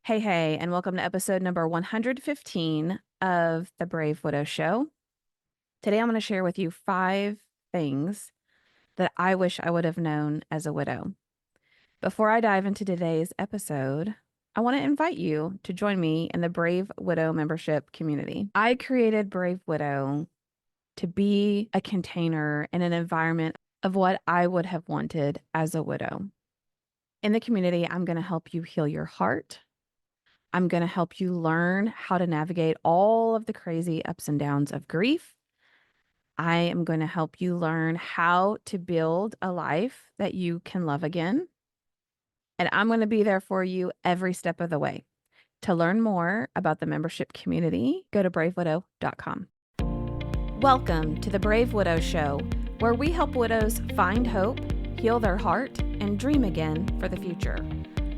Hey, and welcome to episode number 115 of the Brave Widow Show. Today, I'm going to share with you 5 things that I wish I would have known as a widow. Before I dive into today's episode, I want to invite you to join me in the Brave Widow membership community. I created Brave Widow to be a container and an environment of what I would have wanted as a widow. In the community, I'm going to help you heal your heart. I'm going to help you learn how to navigate all of the crazy ups and downs of grief. I am going to help you learn how to build a life that you can love again. And I'm going to be there for you every step of the way. To learn more about the membership community, go to bravewidow.com. Welcome to the Brave Widow Show, where we help widows find hope, heal their heart, and dream again for the future.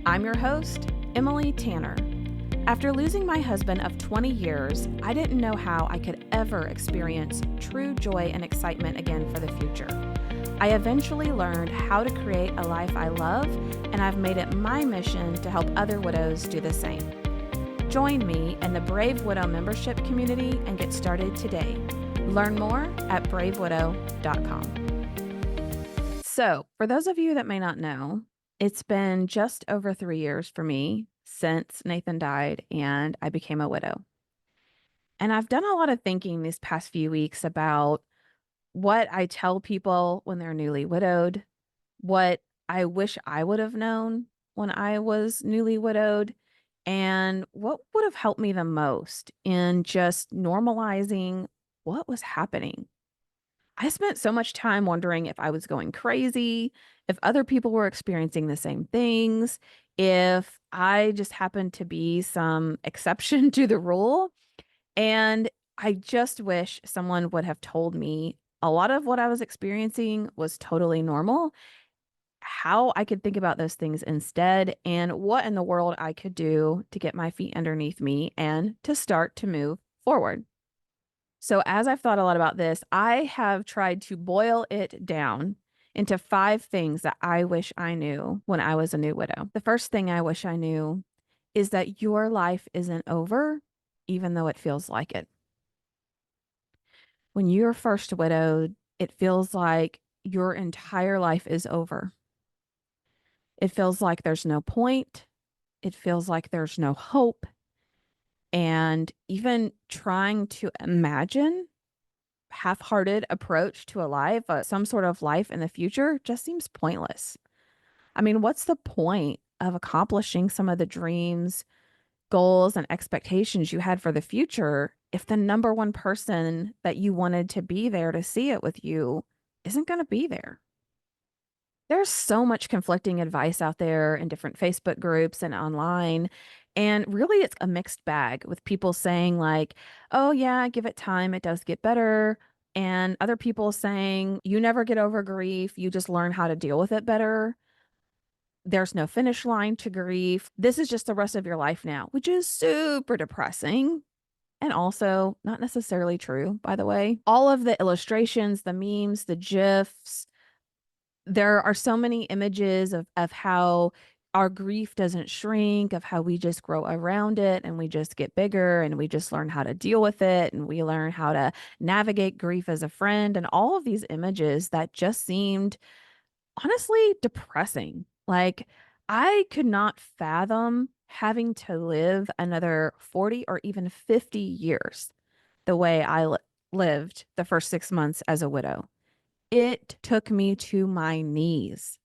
I'm your host, Emily Tanner. After losing my husband of 20 years, I didn't know how I could ever experience true joy and excitement again for the future. I eventually learned how to create a life I love, and I've made it my mission to help other widows do the same. Join me in the Brave Widow membership community and get started today. Learn more at bravewidow.com. So, for those of you that may not know, it's been just over 3 years for me since Nathan died and I became a widow. And I've done a lot of thinking these past few weeks about what I tell people when they're newly widowed, what I wish I would have known when I was newly widowed, and what would have helped me the most in just normalizing what was happening. I spent so much time wondering if I was going crazy, if other people were experiencing the same things, if I just happened to be some exception to the rule. And I just wish someone would have told me a lot of what I was experiencing was totally normal, how I could think about those things instead, and what in the world I could do to get my feet underneath me and to start to move forward. So, as I've thought a lot about this, I have tried to boil it down into 5 things that I wish I knew when I was a new widow. The first thing I wish I knew is that your life isn't over, even though it feels like it. When you're first widowed, it feels like your entire life is over. It feels like there's no point. It feels like there's no hope. And even trying to imagine half-hearted approach to a life, some sort of life in the future just seems pointless. I mean, what's the point of accomplishing some of the dreams, goals, and expectations you had for the future if the number one person that you wanted to be there to see it with you isn't going to be there? There's so much conflicting advice out there in different Facebook groups and online. And really, it's a mixed bag with people saying, like, oh, yeah, give it time. It does get better. And other people saying, you never get over grief. You just learn how to deal with it better. There's no finish line to grief. This is just the rest of your life now, which is super depressing. And also not necessarily true, by the way. All of the illustrations, the memes, the GIFs, there are so many images of how our grief doesn't shrink, of how we just grow around it and we just get bigger and we just learn how to deal with it and we learn how to navigate grief as a friend, and all of these images that just seemed honestly depressing. Like, I could not fathom having to live another 40 or even 50 years the way I lived the first 6 months as a widow. It took me to my knees.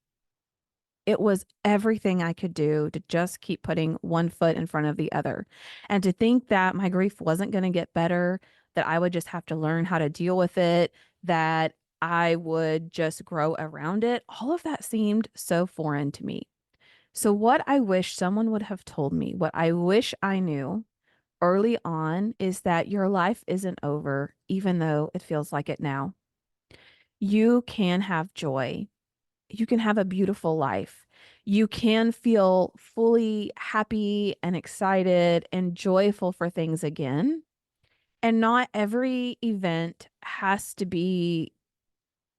It was everything I could do to just keep putting one foot in front of the other. And to think that my grief wasn't going to get better, that I would just have to learn how to deal with it, that I would just grow around it, all of that seemed so foreign to me. So, what I wish someone would have told me, what I wish I knew early on, is that your life isn't over, even though it feels like it now. You can have joy. You can have a beautiful life. You can feel fully happy and excited and joyful for things again. And not every event has to be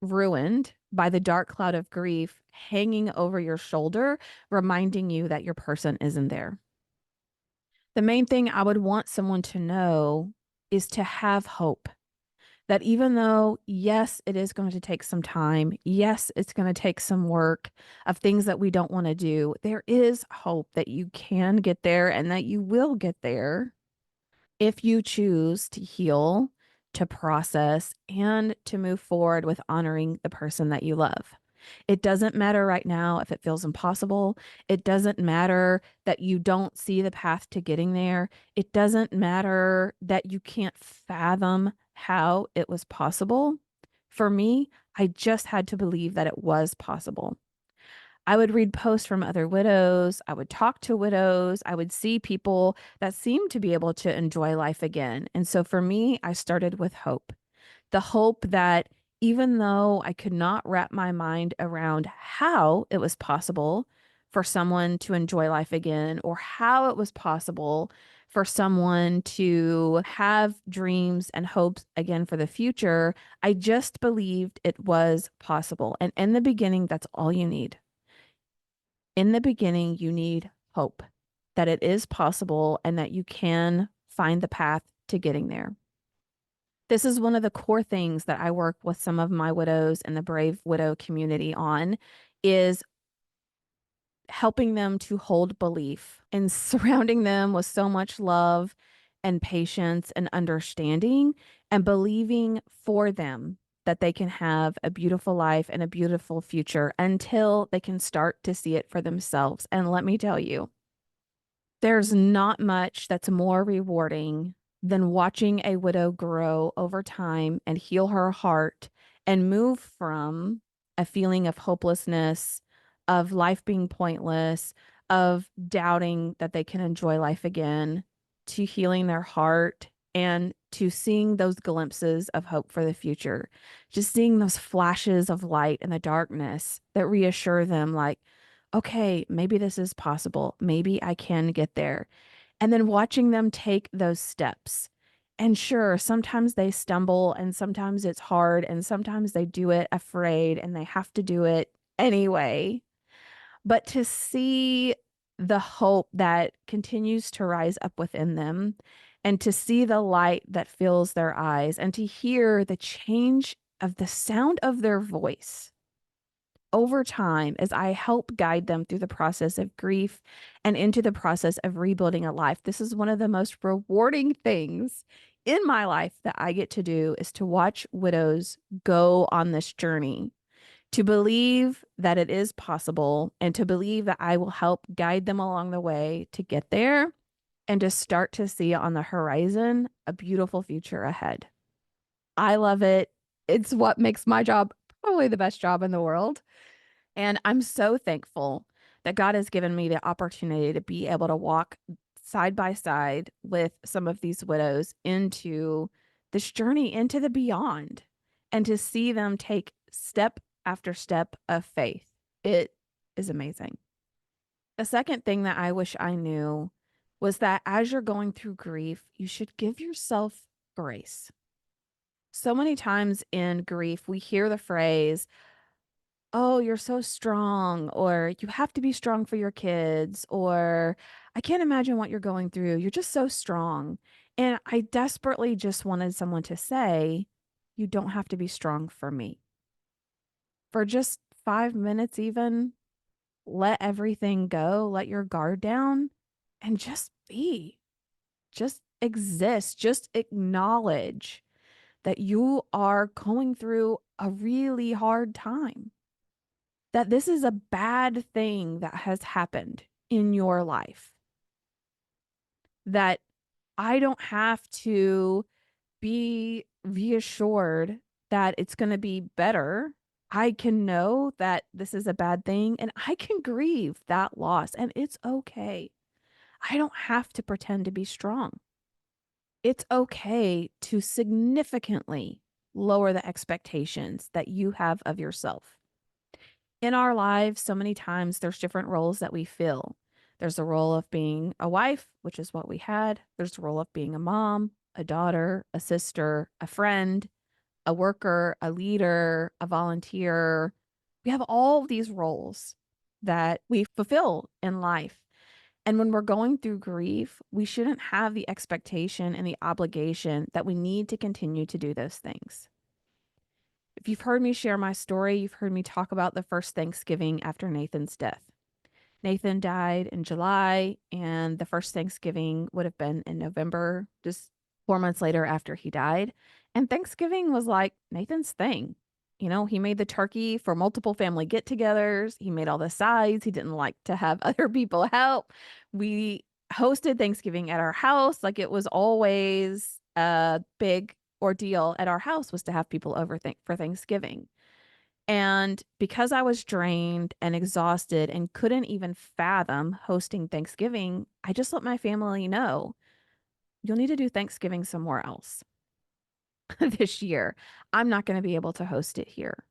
ruined by the dark cloud of grief hanging over your shoulder, reminding you that your person isn't there. The main thing I would want someone to know is to have hope. That even though, yes, it is going to take some time, yes, it's going to take some work of things that we don't want to do, there is hope that you can get there and that you will get there if you choose to heal, to process, and to move forward with honoring the person that you love. It doesn't matter right now if it feels impossible. It doesn't matter that you don't see the path to getting there. It doesn't matter that you can't fathom how it was possible. For me, I just had to believe that it was possible. I would read posts from other widows. I would talk to widows. I would see people that seemed to be able to enjoy life again. And so for me, I started with hope, the hope that even though I could not wrap my mind around how it was possible for someone to enjoy life again, or how it was possible for someone to have dreams and hopes again for the future, I just believed it was possible. And in the beginning, that's all you need. In the beginning, you need hope that it is possible and that you can find the path to getting there. This is one of the core things that I work with some of my widows in the Brave Widow community on is helping them to hold belief and surrounding them with so much love and patience and understanding and believing for them that they can have a beautiful life and a beautiful future until they can start to see it for themselves. And let me tell you, there's not much that's more rewarding than watching a widow grow over time and heal her heart and move from a feeling of hopelessness, of life being pointless, of doubting that they can enjoy life again, to healing their heart and to seeing those glimpses of hope for the future. Just seeing those flashes of light in the darkness that reassure them, like, okay, maybe this is possible. Maybe I can get there. And then watching them take those steps. And sure, sometimes they stumble and sometimes it's hard and sometimes they do it afraid and they have to do it anyway. But to see the hope that continues to rise up within them and to see the light that fills their eyes and to hear the change of the sound of their voice over time as I help guide them through the process of grief and into the process of rebuilding a life. This is one of the most rewarding things in my life that I get to do is to watch widows go on this journey, to believe that it is possible and to believe that I will help guide them along the way to get there and to start to see on the horizon a beautiful future ahead. I love it. It's what makes my job probably the best job in the world. And I'm so thankful that God has given me the opportunity to be able to walk side by side with some of these widows into this journey into the beyond and to see them take step after step of faith. It is amazing. The second thing that I wish I knew was that as you're going through grief, you should give yourself grace. So many times in grief, we hear the phrase, oh, you're so strong, or you have to be strong for your kids, or I can't imagine what you're going through. You're just so strong. And I desperately just wanted someone to say, you don't have to be strong for me. For just 5 minutes, even, let everything go, let your guard down, and just be, just exist, just acknowledge that you are going through a really hard time, that this is a bad thing that has happened in your life, that I don't have to be reassured that it's going to be better. I can know that this is a bad thing and I can grieve that loss and it's okay. I don't have to pretend to be strong. It's okay to significantly lower the expectations that you have of yourself. In our lives, so many times there's different roles that we fill. There's the role of being a wife, which is what we had. There's the role of being a mom, a daughter, a sister, a friend, a worker, a leader, a volunteer. We have all of these roles that we fulfill in life. And when we're going through grief, we shouldn't have the expectation and the obligation that we need to continue to do those things. If you've heard me share my story, you've heard me talk about the first Thanksgiving after Nathan's death. Nathan died in July, and the first Thanksgiving would have been in November, just 4 months later after he died. And Thanksgiving was like Nathan's thing. You know, he made the turkey for multiple family get togethers. He made all the sides. He didn't like to have other people help. We hosted Thanksgiving at our house. Like it was always a big ordeal at our house was to have people over for Thanksgiving. And because I was drained and exhausted and couldn't even fathom hosting Thanksgiving, I just let my family know you'll need to do Thanksgiving somewhere else this year. I'm not going to be able to host it here.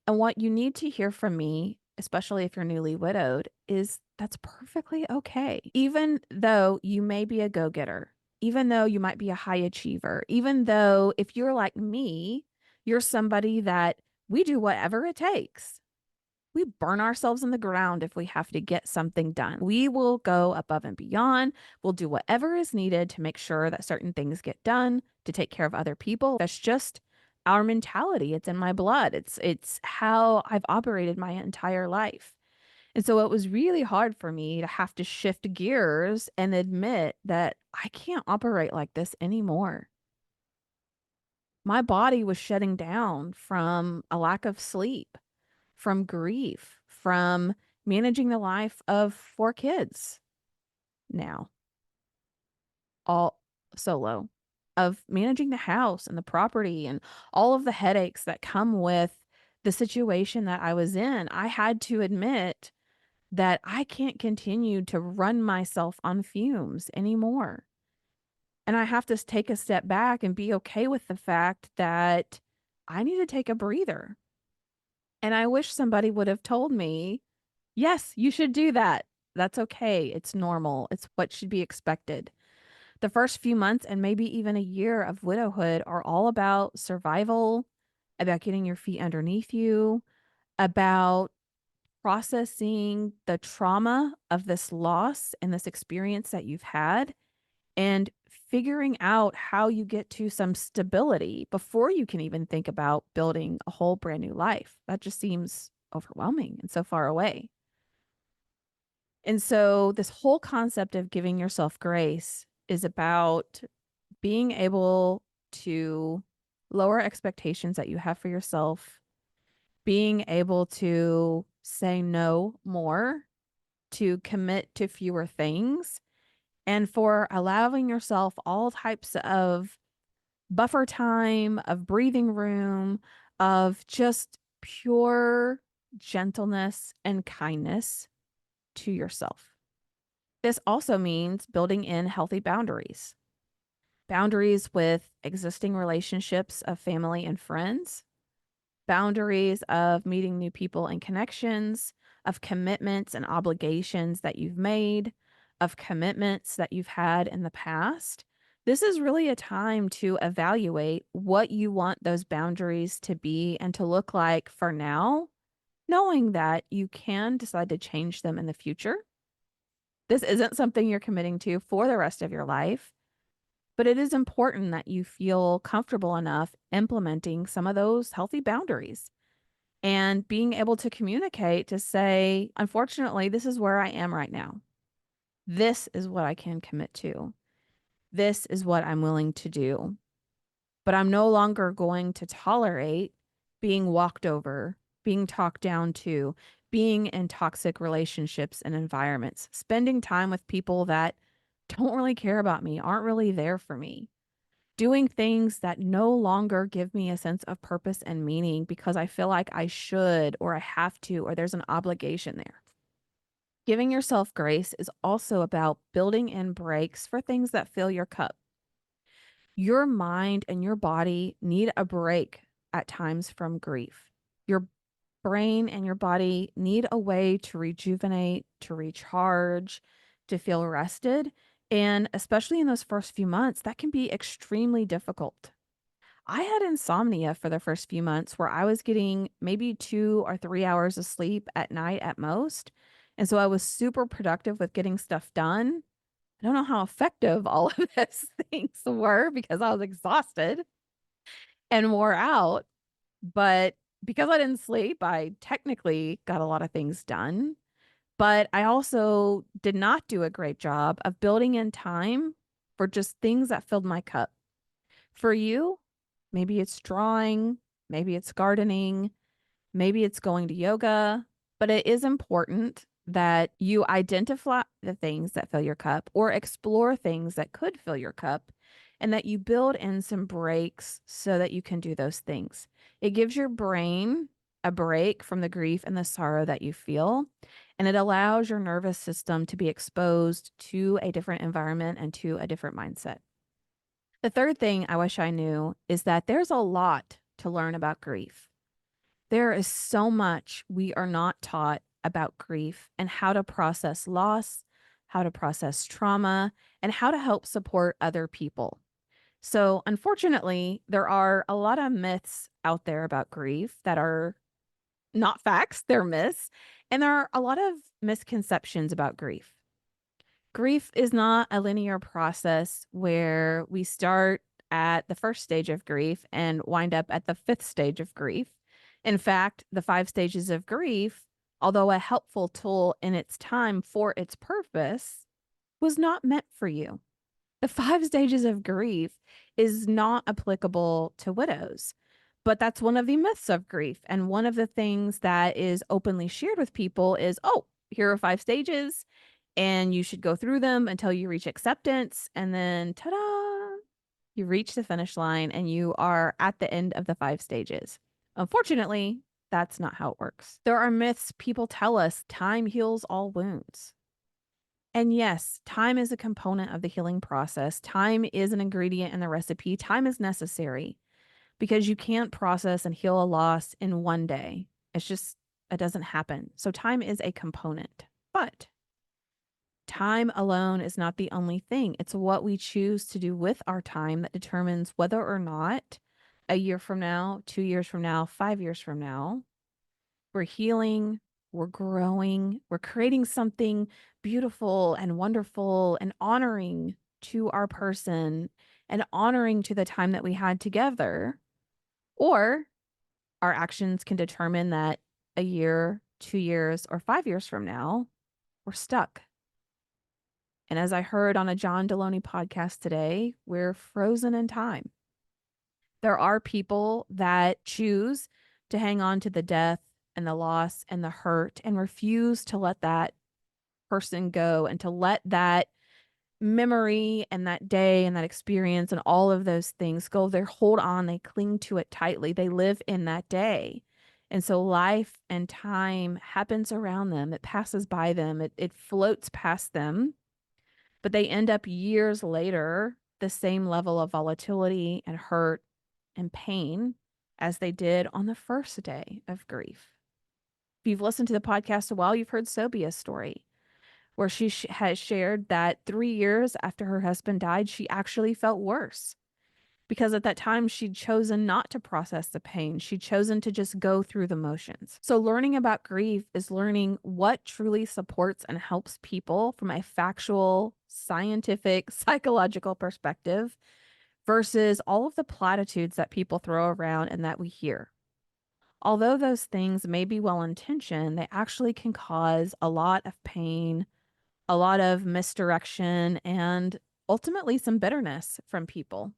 And what you need to hear from me, especially if you're newly widowed, is that's perfectly okay. Even though you may be a go getter, even though you might be a high achiever, even though if you're like me, you're somebody that we do whatever it takes. We burn ourselves in the ground if we have to get something done. We will go above and beyond. We'll do whatever is needed to make sure that certain things get done, to take care of other people. That's just our mentality. It's in my blood. It's how I've operated my entire life. And so it was really hard for me to have to shift gears and admit that I can't operate like this anymore. My body was shutting down from a lack of sleep, from grief, from managing the life of 4 kids now, all solo, of managing the house and the property and all of the headaches that come with the situation that I was in. I had to admit that I can't continue to run myself on fumes anymore. And I have to take a step back and be okay with the fact that I need to take a breather. And I wish somebody would have told me, yes, you should do that. That's okay. It's normal. It's what should be expected. The first few months and maybe even a year of widowhood are all about survival, about getting your feet underneath you, about processing the trauma of this loss and this experience that you've had, and figuring out how you get to some stability before you can even think about building a whole brand new life. That just seems overwhelming and so far away. And so, this whole concept of giving yourself grace is about being able to lower expectations that you have for yourself, being able to say no more, to commit to fewer things, and for allowing yourself all types of buffer time, of breathing room, of just pure gentleness and kindness to yourself. This also means building in healthy boundaries, boundaries with existing relationships of family and friends, boundaries of meeting new people and connections, of commitments and obligations that you've made, of commitments that you've had in the past. This is really a time to evaluate what you want those boundaries to be and to look like for now, knowing that you can decide to change them in the future. This isn't something you're committing to for the rest of your life, but it is important that you feel comfortable enough implementing some of those healthy boundaries and being able to communicate to say, unfortunately, this is where I am right now. This is what I can commit to. This is what I'm willing to do. But I'm no longer going to tolerate being walked over, being talked down to, being in toxic relationships and environments, spending time with people that don't really care about me, aren't really there for me, doing things that no longer give me a sense of purpose and meaning because I feel like I should or I have to or there's an obligation there. Giving yourself grace is also about building in breaks for things that fill your cup. Your mind and your body need a break at times from grief. Your brain and your body need a way to rejuvenate, to recharge, to feel rested. And especially in those first few months, that can be extremely difficult. I had insomnia for the first few months where I was getting maybe 2 or 3 hours of sleep at night at most. And so I was super productive with getting stuff done. I don't know how effective all of those things were because I was exhausted and wore out. But because I didn't sleep, I technically got a lot of things done. But I also did not do a great job of building in time for just things that filled my cup. For you, maybe it's drawing, maybe it's gardening, maybe it's going to yoga, but it is important that you identify the things that fill your cup or explore things that could fill your cup and that you build in some breaks so that you can do those things. It gives your brain a break from the grief and the sorrow that you feel, and it allows your nervous system to be exposed to a different environment and to a different mindset. The third thing I wish I knew is that there's a lot to learn about grief. There is so much we are not taught about grief and how to process loss, how to process trauma, and how to help support other people. So, unfortunately, there are a lot of myths out there about grief that are not facts, they're myths. And there are a lot of misconceptions about grief. Grief is not a linear process where we start at the first stage of grief and wind up at the fifth stage of grief. In fact, the five stages of grief, although a helpful tool in its time for its purpose, was not meant for you. The five stages of grief is not applicable to widows. But that's one of the myths of grief. And one of the things that is openly shared with people is, oh, here are five stages and you should go through them until you reach acceptance. And then, ta da, you reach the finish line and you are at the end of the five stages. Unfortunately, that's not how it works. There are myths people tell us time heals all wounds. And yes, time is a component of the healing process. Time is an ingredient in the recipe. Time is necessary because you can't process and heal a loss in one day. It's just, it doesn't happen. So time is a component. But time alone is not the only thing. It's what we choose to do with our time that determines whether or not a year from now, 2 years from now, 5 years from now, we're healing, we're growing, we're creating something beautiful and wonderful and honoring to our person and honoring to the time that we had together. Or our actions can determine that a year, 2 years, or 5 years from now, we're stuck. And as I heard on a John Deloney podcast today, we're frozen in time. There are people that choose to hang on to the death and the loss and the hurt and refuse to let that person go and to let that memory and that day and that experience and all of those things go. They hold on, they cling to it tightly, they live in that day. And so life and time happens around them, it passes by them, it floats past them, but they end up years later the same level of volatility and hurt and pain as they did on the first day of grief. If you've listened to the podcast a while, you've heard Sobia's story where she has shared that 3 years after her husband died, she actually felt worse because at that time she'd chosen not to process the pain. She'd chosen to just go through the motions. So learning about grief is learning what truly supports and helps people from a factual, scientific, psychological perspective versus all of the platitudes that people throw around and that we hear. Although those things may be well intentioned, they actually can cause a lot of pain, a lot of misdirection, and ultimately some bitterness from people.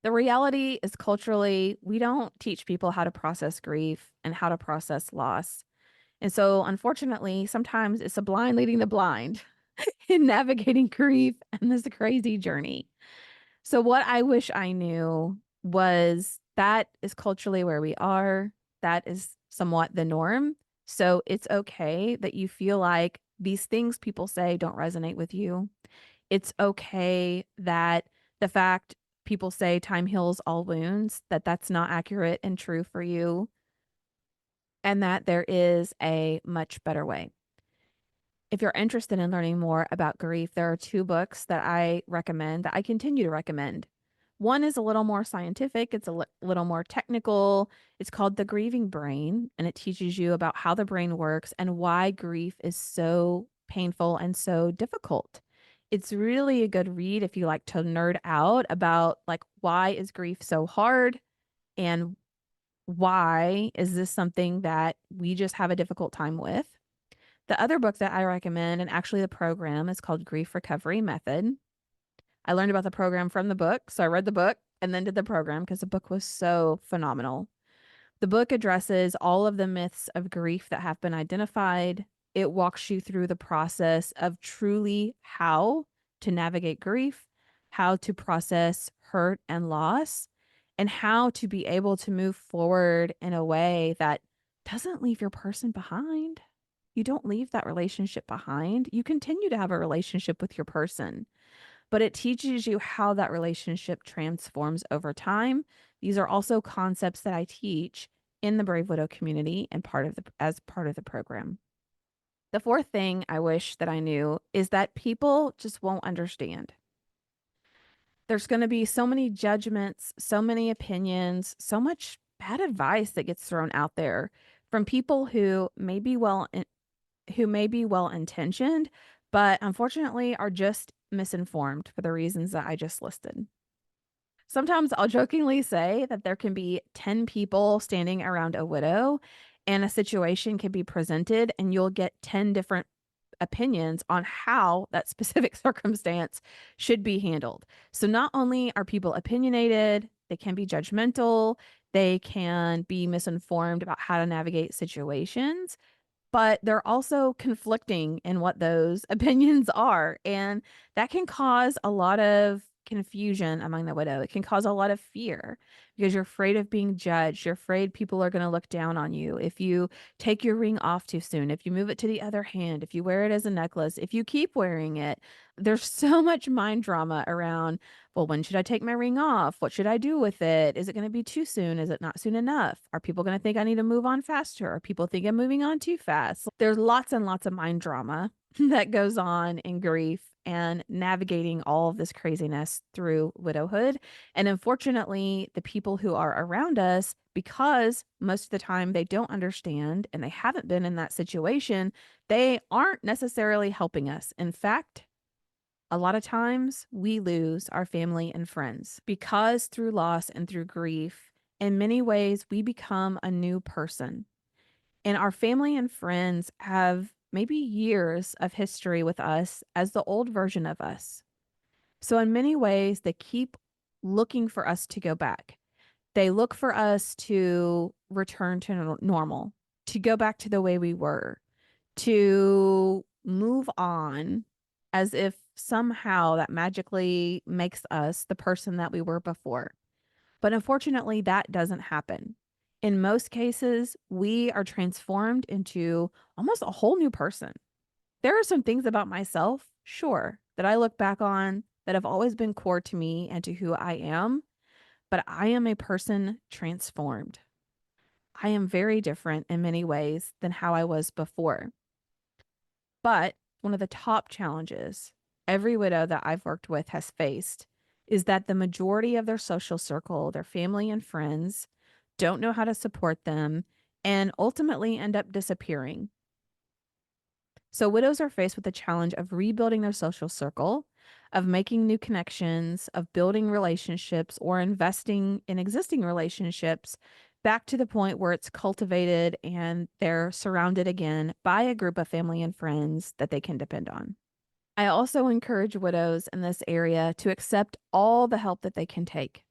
The reality is culturally, we don't teach people how to process grief and how to process loss. And so, unfortunately, sometimes it's a blind leading the blind in navigating grief and this crazy journey. So, what I wish I knew was that is culturally where we are. That is somewhat the norm. So, it's okay that you feel like these things people say don't resonate with you. It's okay that the fact people say time heals all wounds, that that's not accurate and true for you, and that there is a much better way. If you're interested in learning more about grief, there are two books that I recommend, that I continue to recommend. One is a little more scientific, it's a little more technical. It's called The Grieving Brain, and it teaches you about how the brain works and why grief is so painful and so difficult. It's really a good read if you like to nerd out about like why is grief so hard and why is this something that we just have a difficult time with. The other book that I recommend, and actually the program, is called Grief Recovery Method. I learned about the program from the book. So I read the book and then did the program because the book was so phenomenal. The book addresses all of the myths of grief that have been identified. It walks you through the process of truly how to navigate grief, how to process hurt and loss, and how to be able to move forward in a way that doesn't leave your person behind. You don't leave that relationship behind. You continue to have a relationship with your person, but it teaches you how that relationship transforms over time. These are also concepts that I teach in the Brave Widow community and as part of the program. The fourth thing I wish that I knew is that people just won't understand. There's going to be so many judgments, so many opinions, so much bad advice that gets thrown out there from people who may be well intentioned, but unfortunately are just misinformed for the reasons that I just listed. Sometimes I'll jokingly say that there can be 10 people standing around a widow, and a situation can be presented, and you'll get 10 different opinions on how that specific circumstance should be handled. So not only are people opinionated, they can be judgmental, they can be misinformed about how to navigate situations, but they're also conflicting in what those opinions are. And that can cause a lot of confusion among the widow. It can cause a lot of fear because you're afraid of being judged. You're afraid people are going to look down on you. If you take your ring off too soon, if you move it to the other hand, if you wear it as a necklace, if you keep wearing it, there's so much mind drama around, well, when should I take my ring off? What should I do with it? Is it going to be too soon? Is it not soon enough? Are people going to think I need to move on faster? Are people think I'm moving on too fast? There's lots and lots of mind drama that goes on in grief and navigating all of this craziness through widowhood. And unfortunately, the people who are around us, because most of the time they don't understand and they haven't been in that situation, they aren't necessarily helping us. In fact, a lot of times we lose our family and friends because through loss and through grief, in many ways, we become a new person. And our family and friends have maybe years of history with us as the old version of us. So, in many ways, they keep looking for us to go back. They look for us to return to normal, to go back to the way we were, to move on as if somehow that magically makes us the person that we were before. But unfortunately, that doesn't happen. In most cases, we are transformed into almost a whole new person. There are some things about myself, sure, that I look back on that have always been core to me and to who I am, but I am a person transformed. I am very different in many ways than how I was before. But one of the top challenges every widow that I've worked with has faced is that the majority of their social circle, their family and friends, don't know how to support them and ultimately end up disappearing. So, widows are faced with the challenge of rebuilding their social circle, of making new connections, of building relationships or investing in existing relationships back to the point where it's cultivated and they're surrounded again by a group of family and friends that they can depend on. I also encourage widows in this area to accept all the help that they can take.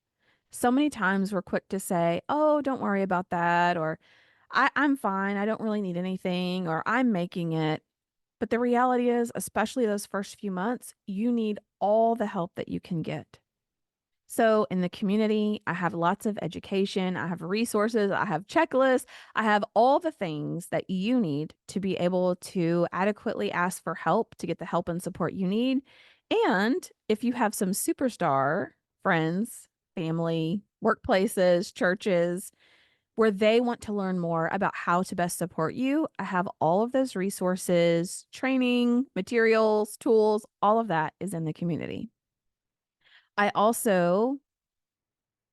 So many times we're quick to say, oh, don't worry about that, or I'm fine, I don't really need anything, or I'm making it. But the reality is, especially those first few months, you need all the help that you can get. So in the community, I have lots of education, I have resources, I have checklists, I have all the things that you need to be able to adequately ask for help to get the help and support you need. And if you have some superstar friends, family, workplaces, churches, where they want to learn more about how to best support you, I have all of those resources, training, materials, tools, all of that is in the community. I also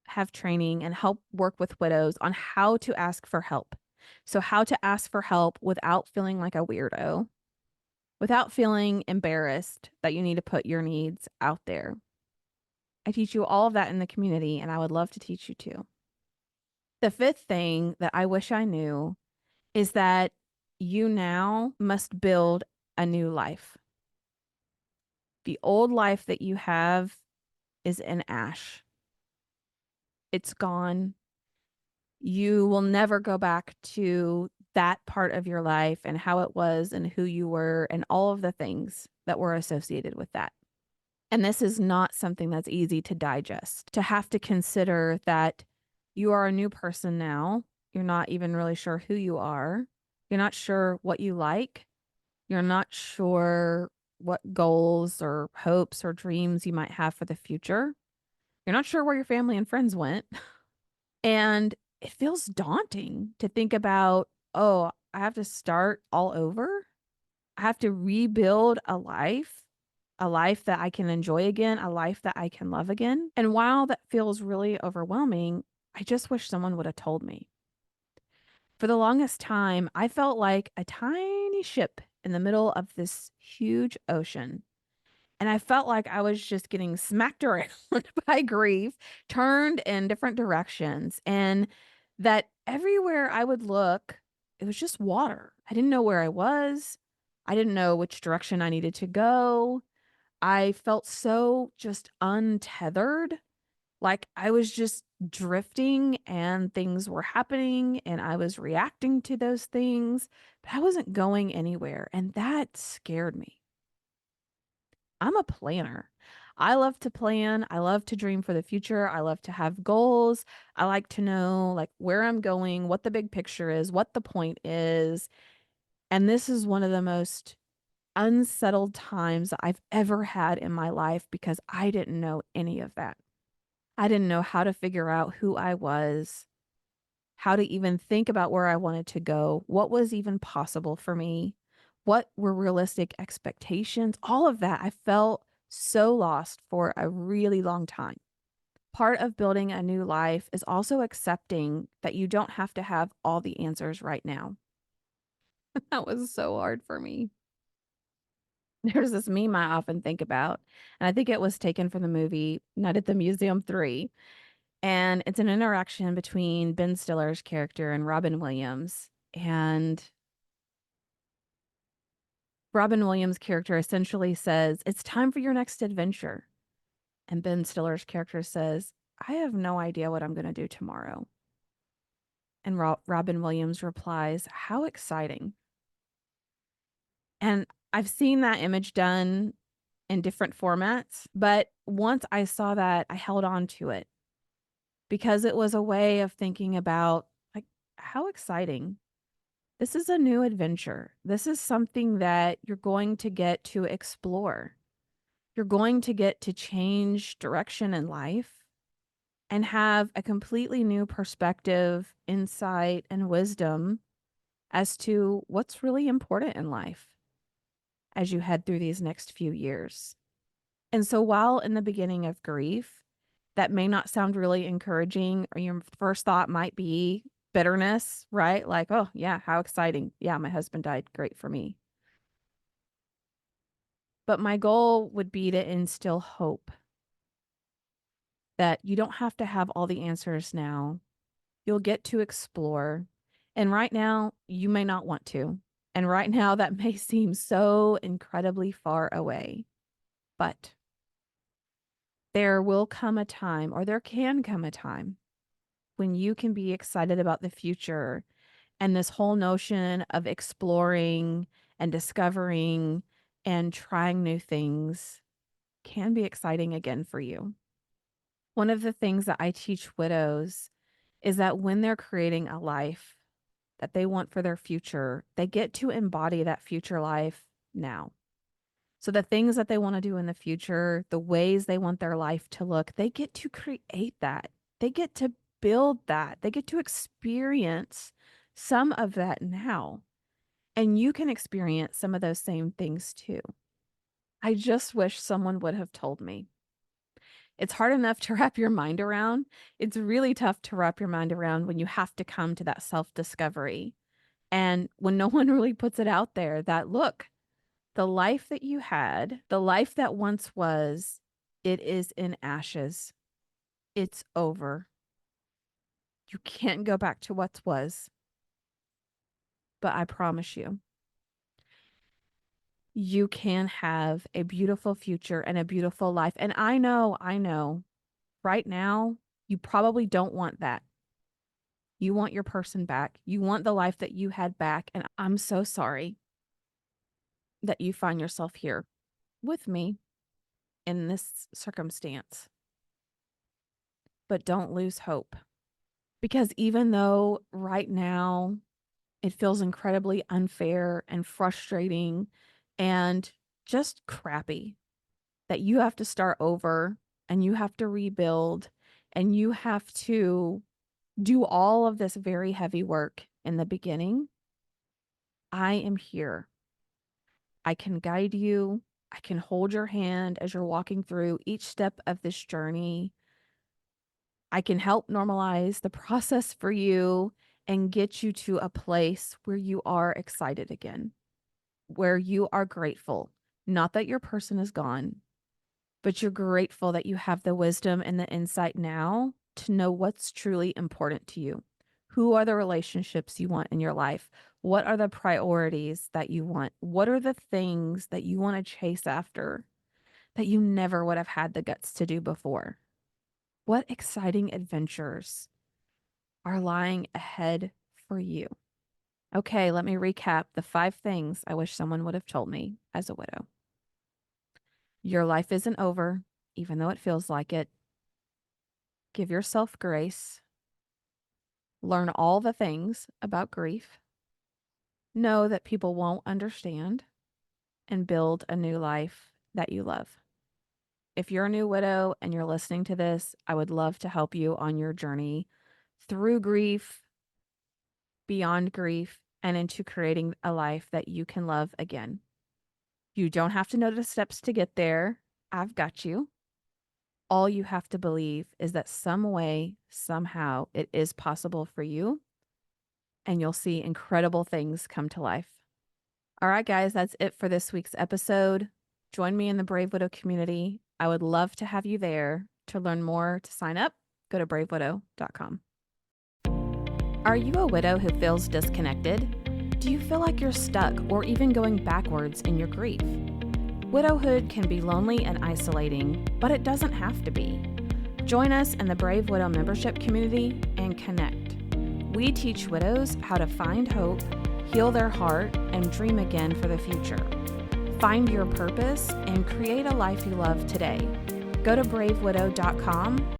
have training and help work with widows on how to ask for help. So, how to ask for help without feeling like a weirdo, without feeling embarrassed that you need to put your needs out there. I teach you all of that in the community, and I would love to teach you too. The fifth thing that I wish I knew is that you now must build a new life. The old life that you have is in ash. It's gone. You will never go back to that part of your life and how it was and who you were and all of the things that were associated with that. And this is not something that's easy to digest, to have to consider that you are a new person now. You're not even really sure who you are. You're not sure what you like. You're not sure what goals or hopes or dreams you might have for the future. You're not sure where your family and friends went. And it feels daunting to think about, oh, I have to start all over. I have to rebuild a life that I can enjoy again, a life that I can love again. And while that feels really overwhelming, I just wish someone would have told me. For the longest time, I felt like a tiny ship in the middle of this huge ocean. And I felt like I was just getting smacked around by grief, turned in different directions, and that everywhere I would look, it was just water. I didn't know where I was. I didn't know which direction I needed to go. I felt so just untethered, like I was just drifting and things were happening and I was reacting to those things, but I wasn't going anywhere. And that scared me. I'm a planner. I love to plan. I love to dream for the future. I love to have goals. I like to know like where I'm going, what the big picture is, what the point is. And this is one of the most unsettled times I've ever had in my life because I didn't know any of that. I didn't know how to figure out who I was, how to even think about where I wanted to go, what was even possible for me, what were realistic expectations, all of that. I felt so lost for a really long time. Part of building a new life is also accepting that you don't have to have all the answers right now. That was so hard for me. There's this meme I often think about, and I think it was taken from the movie Night at the Museum 3. And it's an interaction between Ben Stiller's character and Robin Williams. And Robin Williams' character essentially says, "It's time for your next adventure." And Ben Stiller's character says, "I have no idea what I'm going to do tomorrow." And Robin Williams replies, "How exciting." And I've seen that image done in different formats, but once I saw that, I held on to it because it was a way of thinking about, like, how exciting. This is a new adventure. This is something that you're going to get to explore. You're going to get to change direction in life and have a completely new perspective, insight, and wisdom as to what's really important in life as you head through these next few years. And so, while in the beginning of grief, that may not sound really encouraging, or your first thought might be bitterness, right? Like, oh, yeah, how exciting. Yeah, my husband died. Great for me. But my goal would be to instill hope that you don't have to have all the answers now. You'll get to explore. And right now, you may not want to. And right now, that may seem so incredibly far away. But there will come a time, or there can come a time, when you can be excited about the future and this whole notion of exploring and discovering and trying new things can be exciting again for you. One of the things that I teach widows is that when they're creating a life that they want for their future, they get to embody that future life now. So the things that they want to do in the future, the ways they want their life to look, they get to create that. They get to build that. They get to experience some of that now. And you can experience some of those same things too. I just wish someone would have told me. It's hard enough to wrap your mind around. It's really tough to wrap your mind around when you have to come to that self-discovery. And when no one really puts it out there that, look, the life that you had, the life that once was, it is in ashes. It's over. You can't go back to what was. But I promise you, you can have a beautiful future and a beautiful life. And I know, right now, you probably don't want that. You want your person back. You want the life that you had back. And I'm so sorry that you find yourself here with me in this circumstance. But don't lose hope. Because even though right now it feels incredibly unfair and frustrating and just crappy that you have to start over and you have to rebuild and you have to do all of this very heavy work in the beginning, I am here. I can guide you. I can hold your hand as you're walking through each step of this journey. I can help normalize the process for you and get you to a place where you are excited again, where you are grateful. Not that your person is gone, but you're grateful that you have the wisdom and the insight now to know what's truly important to you. Who are the relationships you want in your life? What are the priorities that you want? What are the things that you want to chase after that you never would have had the guts to do before? What exciting adventures are lying ahead for you? Okay, let me recap the 5 things I wish someone would have told me as a widow. Your life isn't over, even though it feels like it. Give yourself grace. Learn all the things about grief. Know that people won't understand, and build a new life that you love. If you're a new widow and you're listening to this, I would love to help you on your journey through grief, beyond grief, and into creating a life that you can love again. You don't have to know the steps to get there. I've got you. All you have to believe is that some way, somehow, it is possible for you, and you'll see incredible things come to life. All right, guys, that's it for this week's episode. Join me in the Brave Widow community. I would love to have you there. To learn more, to sign up, go to bravewidow.com. Are you a widow who feels disconnected? Do you feel like you're stuck or even going backwards in your grief? Widowhood can be lonely and isolating, but it doesn't have to be. Join us in the Brave Widow membership community and connect. We teach widows how to find hope, heal their heart, and dream again for the future. Find your purpose and create a life you love today. Go to bravewidow.com